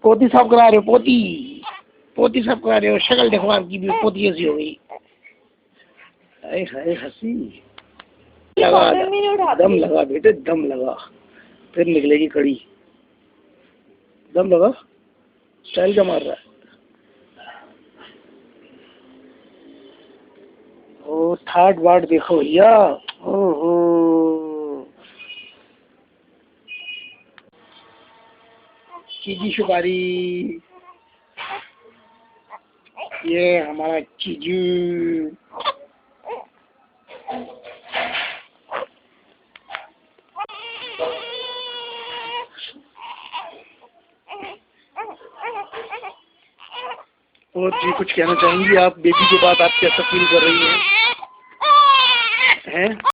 पोती साफ करा रहे हो? पोती साफ करा रहे हो? शक्ल देखो आपकी भी, पोती ऐसी हो गई। अरे हाय हंसी लगा, दम लगा बेटे, दम लगा, फिर निकलेगी कड़ी। दम लगा, स्टाइल क्या मार रहा है? ओ ठाट बाट देखो भैया। ओहो, चीजी सुपारी, ये हमारा चीजू। और जी कुछ कहना चाहेंगी आप? बेबी के बाद आप कैसा फील कर रही हैं?